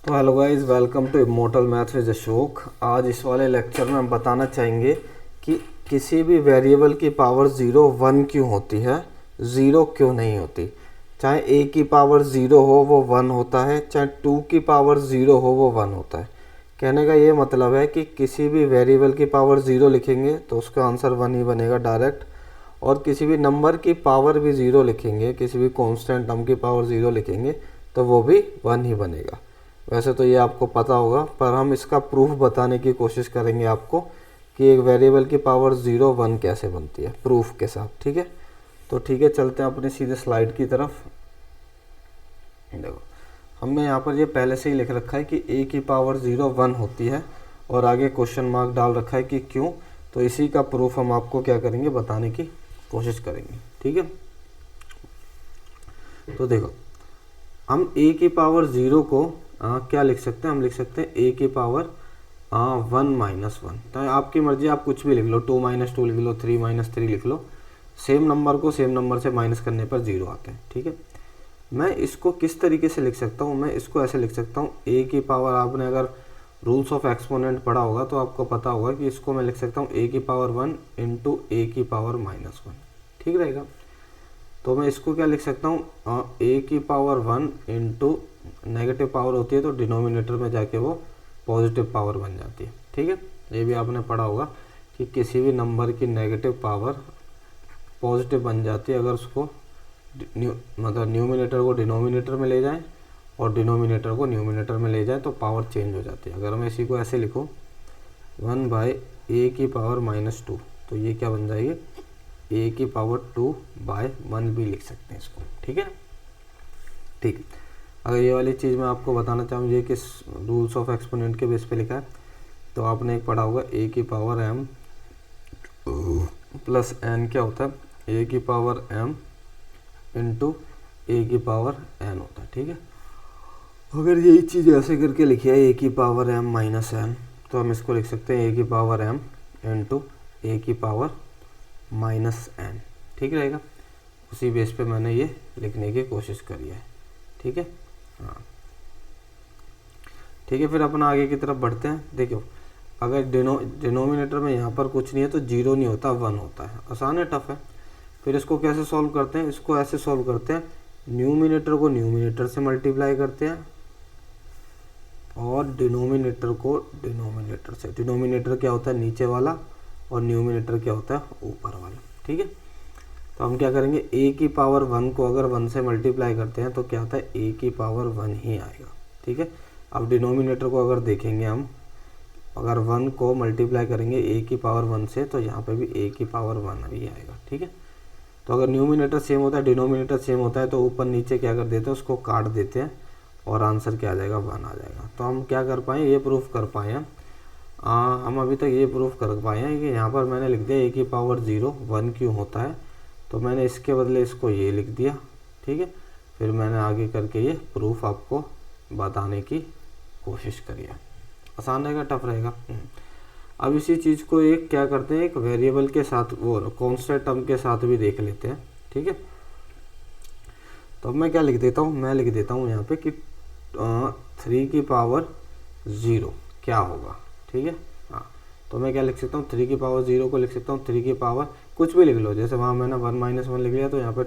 तो hello guys, welcome to immortal math with Ashok. आज इस वाले लेक्चर में हम बताना चाहेंगे कि किसी भी वेरिएबल की पावर 0 1 क्यों होती है, 0 क्यों नहीं होती। चाहे a की पावर 0 हो वो 1 होता है, चाहे 2 की पावर 0 हो वो 1 होता है। कहने का ये मतलब है कि किसी भी वेरिएबल की पावर 0 लिखेंगे तो उसका आंसर 1 ही बनेगा डायरेक्ट, और किसी भी नंबर की पावर भी 0 लिखेंगे, किसी भी कांस्टेंट नंबर की पावर 0 लिखेंगे तो वो भी 1 ही बनेगा। वैसे तो ये आपको पता होगा, पर हम इसका प्रूफ बताने की कोशिश करेंगे आपको कि एक वेरिएबल की पावर 0 1 कैसे बनती है प्रूफ के साथ। ठीक है, तो ठीक है, चलते हैं अपने सीधे स्लाइड की तरफ। देखो, हमने यहाँ पर ये पहले से ही लिख रखा है कि a की पावर 0 1 होती है, और आगे क्वेश्चन मार्क डाल रखा है कि क्यों। तो इसी का प्रूफ हम आपको क्या करेंगे, बताने की कोशिश करेंगे। ठीक है, तो देखो, हम a की पावर 0 को क्या लिख सकते हैं, हम लिख सकते हैं a की पावर 1 माइनस 1। तो आपकी मर्जी, आप कुछ भी लिख लो, 2 माइनस 2 लिख लो, 3 माइनस 3 लिख लो। सेम नंबर को सेम नंबर से माइनस करने पर 0 आता है। ठीक है, मैं इसको किस तरीके से लिख सकता हूँ, मैं इसको ऐसे लिख सकता हूँ, a की पावर, आपने अगर रूल्स ऑफ एक्सपोनेंट पढ़ा होगा तो आपको पता होगा कि इसको मैं लिख सकता हूँ a की पावर 1 इंटू a की पावर माइनस 1। ठीक रहेगा, तो मैं इसको क्या लिख सकता हूँ, a की पावर 1 इंटू नेगेटिव पावर होती है तो डिनोमिनेटर में जाके वो पॉजिटिव पावर बन जाती है। ठीक है, ये भी आपने पढ़ा होगा कि किसी भी नंबर की नेगेटिव पावर पॉजिटिव बन जाती है अगर उसको मतलब न्यूमिनेटर को डिनोमिनेटर में ले जाएं और डिनोमिनेटर को न्यूमिनेटर में ले जाएं तो पावर चेंज हो जाती है। अगर मैं इसी को ऐसे लिखूँ 1 बाई a की पावर माइनस 2, तो ये क्या बन जाएगी, a की पावर 2 बाय 1 भी लिख सकते हैं इसको। ठीक है, ठीक है। अगर ये वाली चीज़ मैं आपको बताना चाहूँ, ये किस रूल्स ऑफ एक्सपोनेंट के बेस पे लिखा है, तो आपने एक पढ़ा होगा a की पावर m प्लस n क्या होता है, a की पावर m इंटू a की पावर n होता है। ठीक है, अगर यही चीज़ ऐसे करके लिखी है a की पावर m माइनस n, तो हम इसको लिख सकते हैं a की पावर m इंटू a की पावर माइनस n। ठीक रहेगा, उसी बेस पे मैंने ये लिखने की कोशिश करी है। ठीक है, हाँ ठीक है, फिर अपन आगे की तरफ बढ़ते हैं। देखो, अगर डिनोमिनेटर में यहाँ पर कुछ नहीं है तो 0 नहीं होता, 1 होता है। आसान है, टफ है। फिर इसको कैसे सॉल्व करते हैं, इसको ऐसे सॉल्व करते हैं, न्यूमिनेटर को न्यूमिनेटर से मल्टीप्लाई करते हैं और डिनोमिनेटर को डिनोमिनेटर से। डिनोमिनेटर क्या होता है, नीचे वाला, और न्यूमिनेटर क्या होता है, ऊपर वाला। ठीक है, तो हम क्या करेंगे, a की पावर 1 को अगर 1 से मल्टीप्लाई करते हैं तो क्या आता है, a की पावर 1 ही आएगा। ठीक है, अब डिनोमिनेटर को अगर देखेंगे हम, अगर 1 को मल्टीप्लाई करेंगे a की पावर 1 से तो यहाँ पे भी a की पावर 1 ही आएगा। ठीक है, तो अगर न्यूमिनेटर सेम होता है, डिनोमिनेटर सेम होता है, तो ऊपर नीचे क्या कर देते हैं, उसको काट देते हैं और आंसर क्या आ जाएगा, 1 आ जाएगा। तो हम क्या कर पाए, ये प्रूफ कर पाए हैं, हम अभी तक ये प्रूफ कर पाए हैं कि यहाँ पर मैंने लिख दिया a की पावर 0 1 क्यों होता है, तो मैंने इसके बदले इसको ये लिख दिया। ठीक है, फिर मैंने आगे करके ये प्रूफ आपको बताने की कोशिश करी है। आसान रहेगा, टफ रहेगा। अब इसी चीज़ को एक क्या करते हैं, एक वेरिएबल के साथ, वो कांस्टेंट टर्म के साथ भी देख लेते हैं। ठीक है, तो अब मैं क्या लिख देता हूँ, मैं लिख देता हूँ यहाँ पे कि 3 की पावर 0 क्या होगा। ठीक है, हाँ, तो मैं क्या लिख सकता हूँ, 3 की पावर 0 को लिख सकता हूँ 3 की पावर कुछ भी लिख लो, जैसे वहाँ मैंने 1 माइनस 1 लिख लिया तो यहाँ पे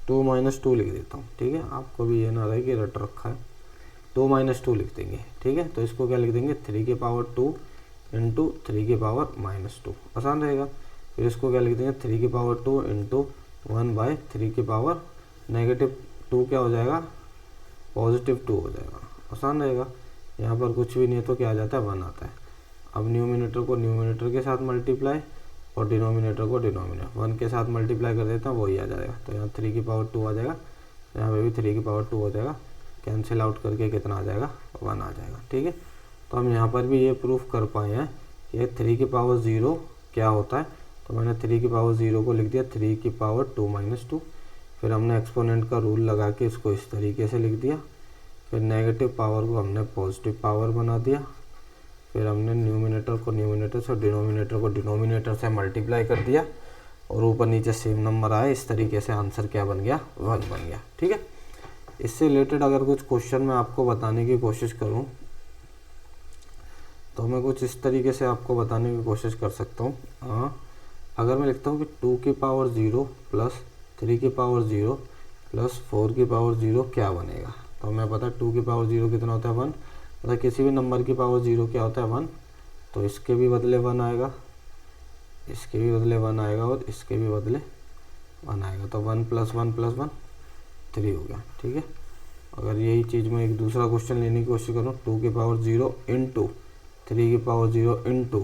2 माइनस 2 लिख देता हूँ। ठीक है, आपको भी ये ना रहे कि रट रखा है, 2 माइनस 2 लिख देंगे। ठीक है, तो इसको क्या लिख देंगे, 3 की पावर 2 इंटू 3 की पावर माइनस 2, आसान रहेगा। फिर इसको क्या लिख देंगे, 3 की पावर 2 इंटू 1 बाई 3 की पावर नेगेटिव 2 क्या हो जाएगा, पॉजिटिव 2 हो जाएगा, आसान रहेगा। यहाँ पर कुछ भी नहीं है तो क्या आ जाता है, 1 आता है। अब न्यूमिनेटर को न्यूमिनेटर के साथ मल्टीप्लाई और डिनोमिनेटर को डिनोमिनेटर 1 के साथ मल्टीप्लाई कर देता हूँ, वही आ जाएगा। तो यहाँ 3 की पावर 2 आ जाएगा, यहाँ पे भी 3 की पावर 2 हो जाएगा, कैंसिल आउट करके कितना आ जाएगा, 1 आ जाएगा। ठीक है, तो हम यहाँ पर भी ये प्रूफ कर पाए हैं कि 3 की पावर 0 क्या होता है, तो मैंने 3 की पावर 0 को लिख दिया 3 की पावर 2 माइनस 2। फिर हमने एक्सपोनेंट का रूल लगा के इसको इस तरीके से लिख दिया। फिर नेगेटिव पावर को हमने पॉजिटिव पावर बना दिया। फिर हमने न्यूमिनेटर को न्यूमिनेटर से, डिनोमिनेटर को डिनोमिनेटर से मल्टीप्लाई कर दिया और ऊपर नीचे सेम नंबर आए। इस तरीके से आंसर क्या बन गया, 1 बन गया। ठीक है, इससे रिलेटेड अगर कुछ क्वेश्चन मैं आपको बताने की कोशिश करूं तो मैं कुछ इस तरीके से आपको बताने की कोशिश कर सकता हूँ। हाँ, अगर मैं लिखता हूँ कि 2 की पावर 0 प्लस 3 की पावर 0 प्लस 4 की पावर 0 क्या बनेगा, तो हमें पता है 2 की पावर 0 कितना होता है 1, मतलब किसी भी नंबर की पावर 0 क्या होता है 1, तो इसके भी बदले 1 आएगा, इसके भी बदले 1 आएगा और इसके भी बदले 1 आएगा, तो 1 + 1 + 1 3 हो गया। ठीक है, अगर यही चीज़ मैं एक दूसरा क्वेश्चन लेने की कोशिश करूँ, 2 की पावर 0 इंटू 3 की पावर 0 इंटू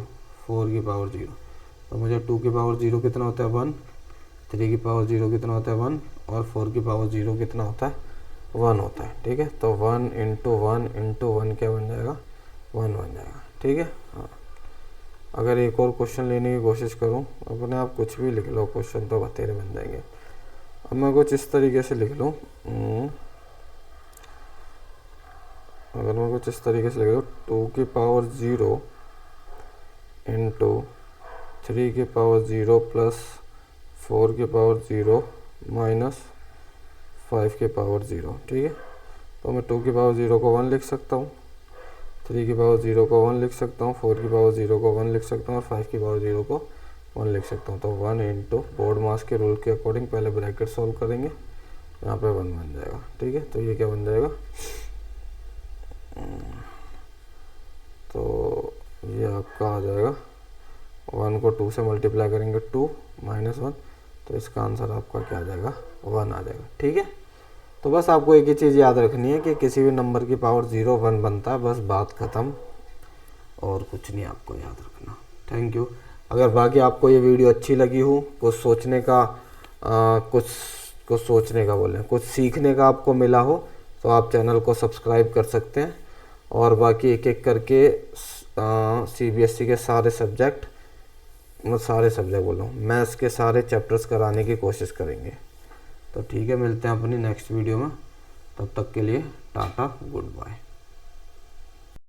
4 की पावर 0, तो मुझे 2 की पावर 0 कितना होता है 1, 3 की पावर 0 कितना होता है 1 और 4 की पावर 0 कितना होता है 1 होता है। ठीक है, तो 1 इंटू 1 इंटू 1 क्या बन जाएगा 1 बन जाएगा। ठीक है, हाँ, अगर एक और क्वेश्चन लेने की कोशिश करूं, अपने आप कुछ भी लिख लो, क्वेश्चन तो बतेरे बन जाएंगे। अब मैं कुछ इस तरीके से लिख लूँ, अगर मैं कुछ इस तरीके से लिख लूँ 2 की पावर 0 इंटू 3 की पावर 0 प्लस 4 की पावर 0 माइनस 5 की पावर 0। ठीक है, तो मैं 2 की पावर 0 को 1 लिख सकता हूँ, 3 की पावर 0 को 1 लिख सकता हूँ, 4 की पावर 0 को 1 लिख सकता हूँ और 5 की पावर 0 को 1 लिख सकता हूँ। तो 1 इंटू बोर्ड मास के रूल के अकॉर्डिंग पहले ब्रैकेट सॉल्व करेंगे, यहाँ पे 1 बन जाएगा। ठीक है, तो ये क्या बन जाएगा, तो ये आपका आ जाएगा 1 को 2 से मल्टीप्लाई करेंगे 2 माइनस 1, तो इसका आंसर आपका क्या आ जाएगा 1 आ जाएगा। ठीक है, तो बस आपको एक ही चीज़ याद रखनी है कि किसी भी नंबर की पावर 0 1 बनता है, बस बात ख़त्म, और कुछ नहीं आपको याद रखना। Thank you. अगर बाकी आपको ये वीडियो अच्छी लगी हो, कुछ सोचने का कुछ सोचने का बोलें, कुछ सीखने का आपको मिला हो, तो आप चैनल को सब्सक्राइब कर सकते हैं, और बाकी एक एक करके CBSE के सारे सब्जेक्ट, मैं सारे सब्जेक्ट बोल रहा हूँ, मैथ्स के सारे चैप्टर्स कराने की कोशिश करेंगे। तो ठीक है, मिलते हैं अपनी नेक्स्ट वीडियो में, तब तक के लिए टाटा, गुड बाय।